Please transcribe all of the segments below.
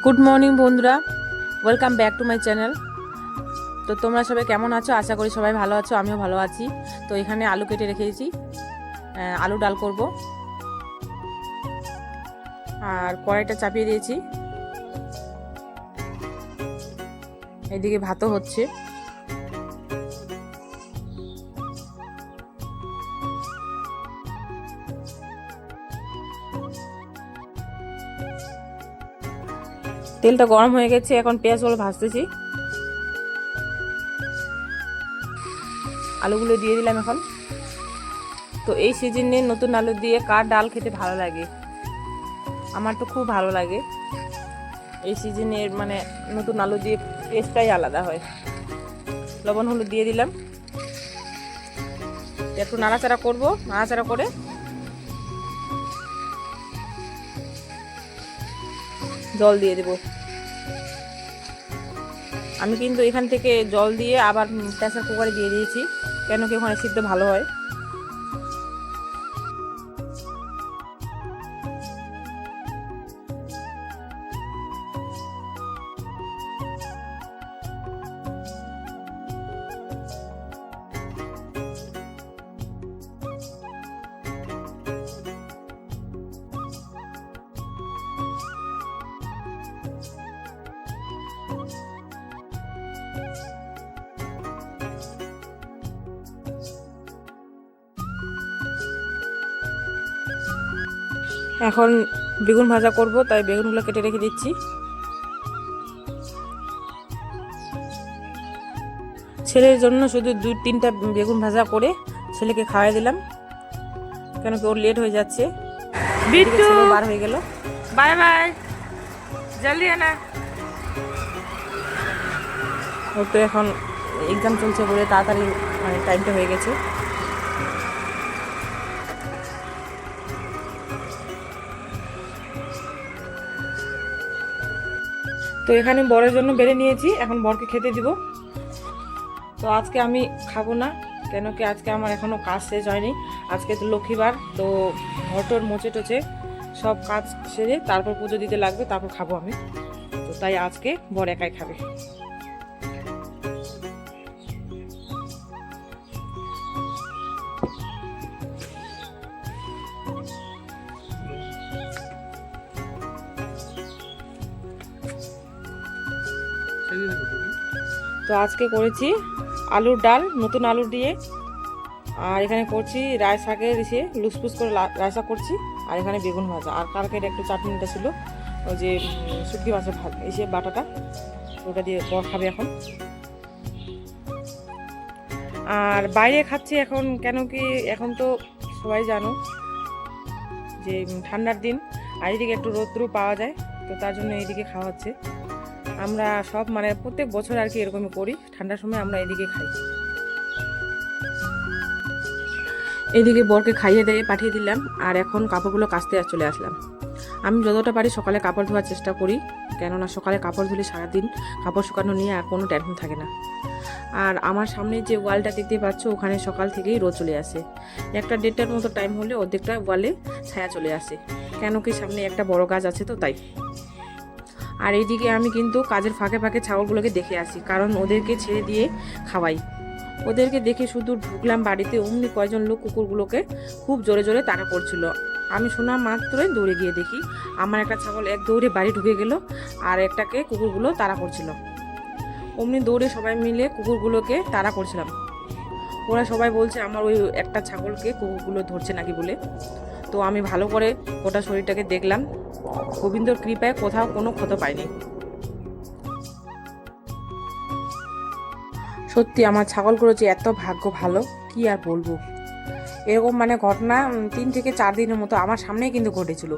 Good morning বন্ধুরা, welcome back to my channel. তো তোমরা সবাই কেমন আছো? আশা করি সবাই ভালো আছো, আমিও ভালো আছি। তো এখানে আলু কেটে রেখেছি, আলু ডাল করব। আর কড়াইটা চাপিয়ে দিয়েছি, এদিকে ভাতও হচ্ছে। তেলটা গরম হয়ে গেছে, এখন পেঁয়াজগুলো ভাজতেছি। আলুগুলো দিয়ে দিলাম এখন। তো এই সিজনে নতুন আলু দিয়ে কার ডাল খেতে ভালো লাগে? আমার তো খুব ভালো লাগে। এই সিজনের মানে নতুন আলু দিয়ে টেস্টটাই আলাদা হয়। লবণ হলুদ দিয়ে দিলাম, একটু নাড়াচাড়া করব। নাড়াচাড়া করে জল দিয়ে দেব। আমি কিন্তু এখান থেকে জল দিয়ে আবার প্রেসার কুকারে দিয়ে দিয়েছি, কেন কি ওখানে সিদ্ধ ভালো হয়। এখন বেগুন ভাজা করব, তাই বেগুনগুলো কেটে রেখে দিচ্ছি। ছেলের জন্য শুধু 2-3টা বেগুন ভাজা করে ছেলেকে খাওয়াই দিলাম, কেন কি ওর লেট হয়ে যাচ্ছে। বিট্টু বার হয়ে গেল, বাই বাই, জলদি আনা। ওর তো এখন এক্সাম চলছে বলে তাড়াতাড়ি মানে টাইমটা হয়ে গেছে। তো এখানে বরের জন্য বেড়ে নিয়েছি, এখন বরকে খেতে দিব। তো আজকে আমি খাবো না, কেন কি আজকে আমার এখনও কাজ শেষ হয়নি। আজকে তো লক্ষ্মীবার, তো ঘরটর মোচে টোচে সব কাজ সেরে তারপর পুজো দিতে লাগবে, তারপর খাবো আমি। তো তাই আজকে বর একাই খাবে। তো আজকে করেছি আলুর ডাল, নতুন আলু দিয়ে। আর এখানে করছি রায় শাকের এসে লুসপুস করে রায় শাক করছি। আর এখানে বেগুন ভাজা, আর কালকের একটু চাটনিটা ছিল, ওই যে শুটকি মাছের ভাত এসে বাটাটা, ওটা দিয়ে বর খাবে এখন। আর বাইরে খাচ্ছি এখন, কেন কি এখন তো সবাই জানো যে ঠান্ডার দিন, আর এদিকে একটু রোদ্রু পাওয়া যায়, তো তার জন্য এইদিকে খাওয়া হচ্ছে। আমরা সব মানে প্রত্যেক বছর আর কি এরকমই করি, ঠান্ডার সময় আমরা এদিকে খাই। এদিকে বরকে খাইয়ে দিয়ে পাঠিয়ে দিলাম, আর এখন কাপড়গুলো কাচতে চলে আসলাম। আমি যতটা পারি সকালে কাপড় ধোয়ার চেষ্টা করি, কেননা সকালে কাপড় ধুলে সারাদিন কাপড় শুকানো নিয়ে আর কোনো টেনশন থাকে না। আর আমার সামনে যে ওয়ালটা দেখতে পাচ্ছ, ওখানে সকাল থেকেই রোদ চলে আসে। 1-1:30টার মতো টাইম হলে অর্ধেকটা ওয়ালে ছায়া চলে আসে, কেন কি সামনে একটা বড় গাছ আছে, তো তাই। আর এইদিকে আমি কিন্তু কাজের ফাঁকে ফাঁকে ছাগলগুলোকে দেখে আসি, কারণ ওদেরকে ছেড়ে দিয়ে খাওয়াই। ওদেরকে দেখে শুধু ঢুকলাম বাড়িতে, অমনি কয়জন লোক কুকুরগুলোকে খুব জোরে জোরে তাড়া করছিল। আমি শোনা মাত্রই দৌড়ে গিয়ে দেখি আমার একটা ছাগল এক দৌড়ে বাড়ি ঢুকে গেল, আর একটাকে কুকুরগুলো তাড়া করছিল। অমনি দৌড়ে সবাই মিলে কুকুরগুলোকে তাড়া করছিলাম। ওরা সবাই বলছে আমার ওই একটা ছাগলকে কুকুরগুলো ধরছে নাকি বলে। তো আমি ভালো করে গোটা শরীরটাকে দেখলাম, গোবিন্দর কৃপায় কোথাও কোনো ক্ষত পাইনি। সত্যি আমার ছাগলগুলো যে এত ভাগ্য ভালো, কি আর বলবো। এরকম মানে ঘটনা 3 থেকে 4 দিনের মতো আমার সামনেই কিন্তু ঘটেছিল।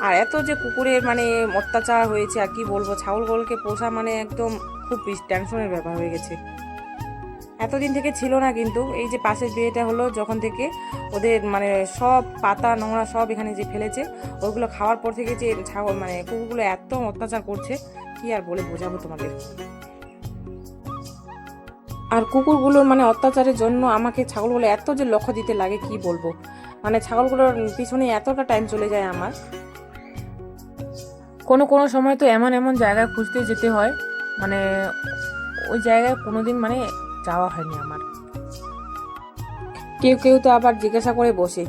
আর এত যে কুকুরের মানে অত্যাচার হয়েছে, আর কি বলবো, ছাগলগুলোকে পোষা মানে একদম খুব টেনশনের ব্যাপার হয়ে গেছে। এতদিন থেকে ছিল না, কিন্তু এই যে পাশের বিয়েটা হলো যখন থেকে, ওদের মানে সব পাতা নোংরা সব এখানে যে ফেলেছে, ওইগুলো খাওয়ার পর থেকে যে ছাগল মানে কুকুরগুলো এত অত্যাচার করছে, কি আর বলে বোঝাবো তোমাদের। আর কুকুরগুলোর মানে অত্যাচারের জন্য আমাকে ছাগলগুলো এত যে লক্ষ্য দিতে লাগে, কি বলবো। মানে ছাগলগুলোর পিছনে এতটা টাইম চলে যায় আমার। কোনো কোনো সময় তো এমন এমন জায়গায় খুঁজতে যেতে হয়, মানে ওই জায়গায় কোনোদিন মানে যাওয়া হয়নি আমার। কেউ কেউ তো আবার জিজ্ঞাসা করে বসে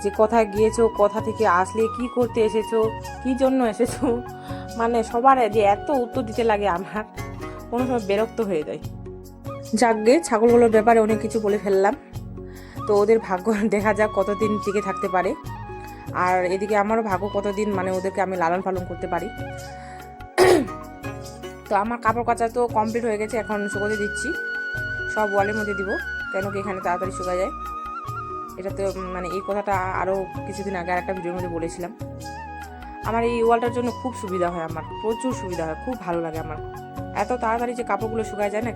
যে কোথায় গিয়েছো, কোথা থেকে আসলে, কি করতে এসেছো, কি জন্য এসেছো, মানে সবার যে এত উত্তর দিতে লাগে আমার কোনো সময় বিরক্ত হয়ে যায়। যাকগে, ছাগলগুলোর ব্যাপারে অনেক কিছু বলে ফেললাম, তো ওদের ভাগ্য দেখা যাক কতদিন টিকে থাকতে পারে, আর এদিকে আমারও ভাগ্য কতদিন মানে ওদেরকে আমি লালন পালন করতে পারি। তো আমার কাপড় কাচা তো কমপ্লিট হয়ে গেছে, এখন শুকোতে দিচ্ছি, সব ওয়ালের মধ্যে দিব, কেন কি এখানে তাড়াতাড়ি শুকা যায়। এটা তো মানে এই কথাটা আরও কিছুদিন আগে আর একটা ভিডিওর মধ্যে বলেছিলাম। আমার এই ওয়ালটার জন্য খুব সুবিধা হয়, আমার প্রচুর সুবিধা হয়, খুব ভালো লাগে আমার, এত তাড়াতাড়ি যে কাপড়গুলো শুকায় যায় না।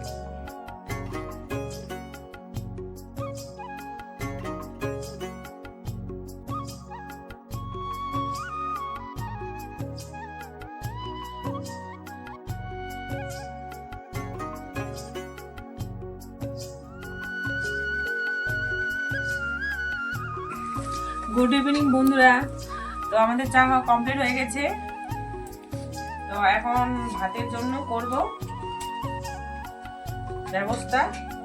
গুড ইভিনিং বন্ধুরা, তো আমাদের চা খাওয়া কমপ্লিট হয়ে গেছে, তো এখন ভাতের জন্য করব ব্যবস্থা।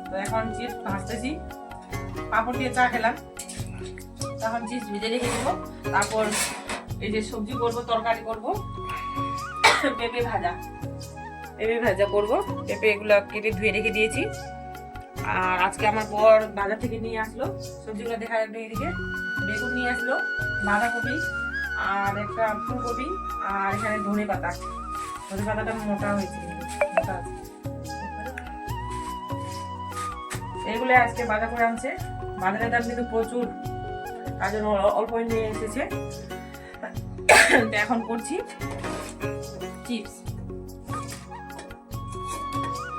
তো এখন চিপস ভাজতেছি, পাঁপড় দিয়ে চা খেলাম, তখন চিপস ভেজে রেখে দেবো, তারপর এই যে সবজি করব, তরকারি করব, পেঁপে ভাজা করব, পেঁপে এগুলো কেটে ধুয়ে রেখে দিয়েছি। আর আজকে আমার বর বাজার থেকে নিয়ে আসলো সবজিগুলো, দেখা এদিকে বেগুন নিয়ে আসলো, বাঁধাকপি আর একটা ফুলকপি, আর এখানে ধনে পাতাটা মোটা হয়েছে, মোটা আছে, এগুলো আজকে বাজার করে আনছে। বাজারের দাম কিন্তু প্রচুর, তার জন্য অল্প নিয়ে এসেছে। এখন করছি চিপস,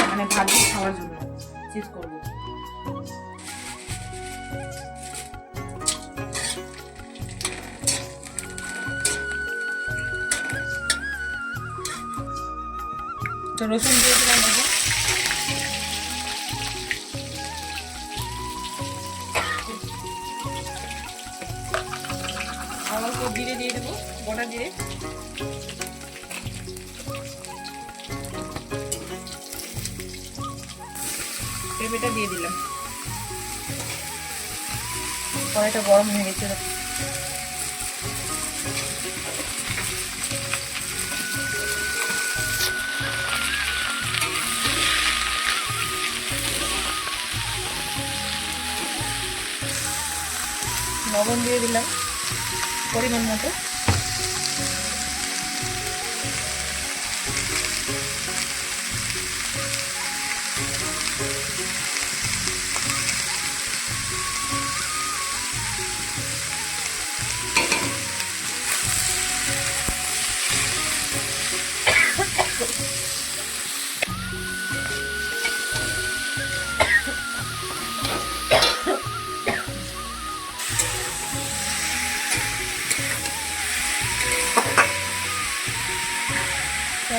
মানে ভাত খাওয়ার জন্য চিপস করবো। তো রসুন দিয়ে দিলাম, অল্প জিরে দিয়ে দেবো, গোটা জিরে, পেঁপেটা দিয়ে দিলাম, কড়াইটা গরম হয়ে গেছে। লবণ দিয়ে দিলাম পরিমাণ মতো,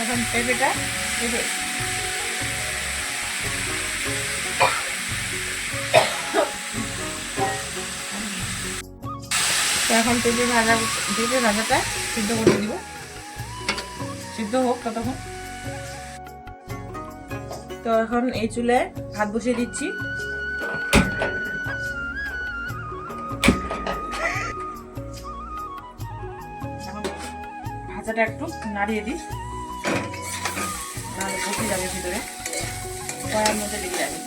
এখন পেঁপেটা দেবে, এখন পেঁপে ভাজাটা সিদ্ধ করে দিব, সিদ্ধ হোক ততক্ষণ। তো এখন এই চুলায় ভাত বসিয়ে দিচ্ছি, ভাজাটা একটু নাড়িয়ে দিই, নাহলে বসে যাবে ভিতরে, কড়াইয়ের মধ্যে লেগে যাবে।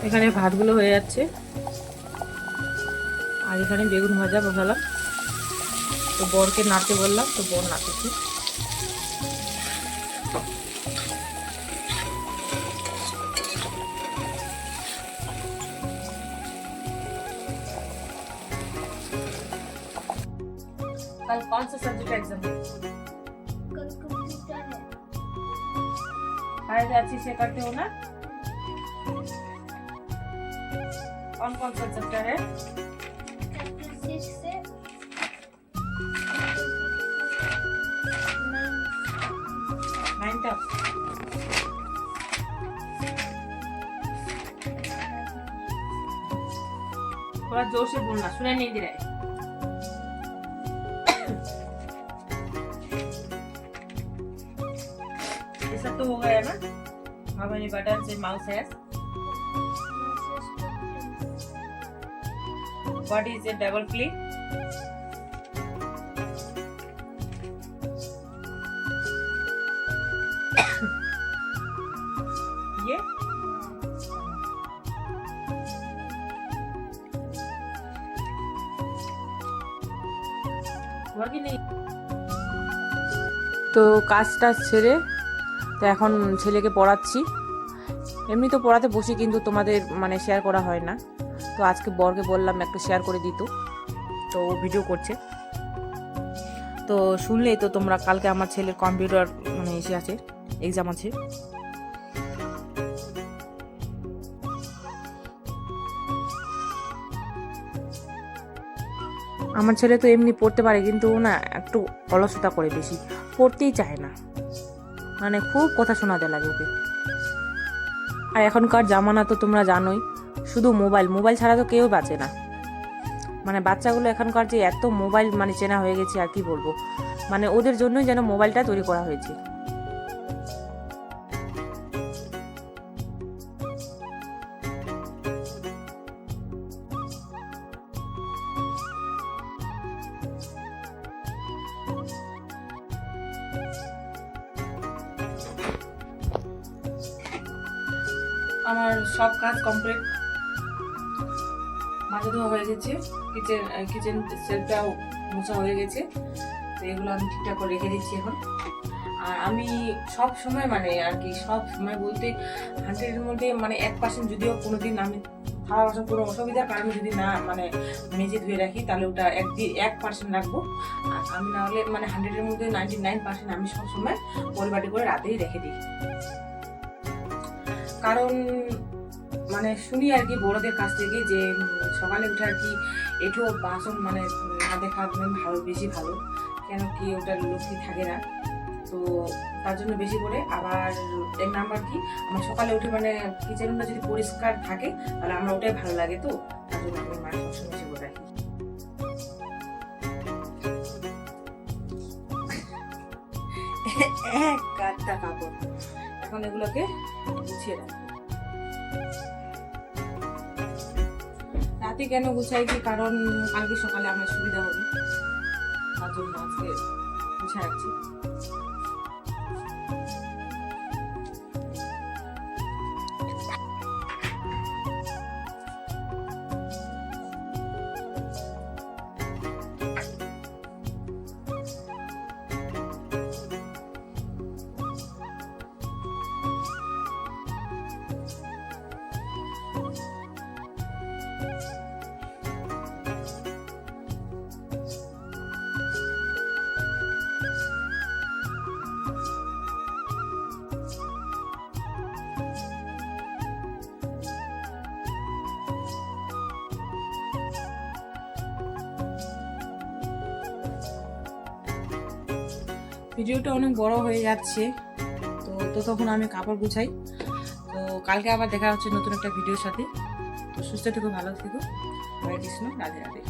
এখানে ভাতগুলো হয়ে যাচ্ছে, আর এখানে বেগুন ভাজা বসালাম, তো বরকে নাড়তে বললাম, তো বর নাড়তেছে। कल कौन सा सब्जेक्ट का एग्जाम है? कल कंप्यूटर है। पढ़ाई अच्छी से करते हो ना? कौन कौन सा चैप्टर है? चैप्टर 6 से 9 এটা थोड़ा जोर से बोलना, सुनाई नहीं दे रहा है। ये सब तो हो गया ना। How many buttons a mouse has? What is a double click? ये हुआ कि नहीं? তো কাজটা ছেড়ে তো এখন ছেলেকে পড়াচ্ছি। এমনি তো পড়াতে বসি, কিন্তু তোমাদের মানে শেয়ার করা হয় না। তো আজকে বরকে বললাম একটু শেয়ার করে দিত, তো ও ভিডিও করছে। তো শুনলেই তো তোমরা, কালকে আমার ছেলের কম্পিউটার মানে এসে আছে, এক্সাম আছে। আমার ছেলে তো এমনি পড়তে পারে, কিন্তু ও না একটু অলসতা করে, বেশি পড়তেই চায় না, মানে খুব কথা শোনাতে লাগে ওকে। আর এখনকার জামানা তো তোমরা জানোই, শুধু মোবাইল মোবাইল ছাড়া তো কেউ বাঁচে না। মানে বাচ্চাগুলো এখনকার যে এত মোবাইল মানে চেনা হয়ে গেছে, আর কি বলবো, মানে ওদের জন্যই যেন মোবাইলটা তৈরি করা হয়েছে। আমার সব কাজ কমপ্লিট, মাজা ধোয়া হয়ে গেছে, কিচেন সেলফটাও মোছা হয়ে গেছে। তো এগুলো আমি ঠিকঠাক করে রেখে দিচ্ছি এখন। আর আমি সব সময় মানে আর কি, সব সময় বলতে 100-এর মধ্যে মানে 1% যদিও কোনোদিন আমি থালা বাসন কোনো অসুবিধার কারণে যদি না মানে মেজে ধুয়ে রাখি, তাহলে ওটা 1% রাখবো। আর আমি না হলে মানে 100-এর মধ্যে 99% আমি সবসময় পরিপাটি করে রাতেই রেখে দিই। কারণ মানে শুনি আর কি বড়দের কাছ থেকে যে সকালে উঠে আর কি এঠো বাসন মানে না দেখা ভালো, বেশি ভালো, কেন কি ওটা লক্ষ্মী থাকে না। তো তার জন্য বেশি করে। আবার এক নাম্বার কি, আমার সকালে উঠে মানে কিচেনটা যদি পরিষ্কার থাকে, তাহলে আমার ওটাই ভালো লাগে। তো তার জন্য আমি মায়ের সবসময় বেশি করে রাখি। এক গাদটা কাপড়, এখন এগুলোকে গুছিয়ে রাখি। রাতে কেন গুছাইছি, কারণ কালকে সকালে আমার সুবিধা হবে, তার জন্য আজকে গুছিয়ে রাখছি। ভিডিওটা অনেক বড় হয়ে যাচ্ছে, তো তখন আমি কাপড় গুছাই। তো কালকে আবার দেখা হচ্ছে নতুন একটা ভিডিওর সাথে। তো সুস্থ থেকো, ভালো থেকো, হরে কৃষ্ণ, রাধে রাধে।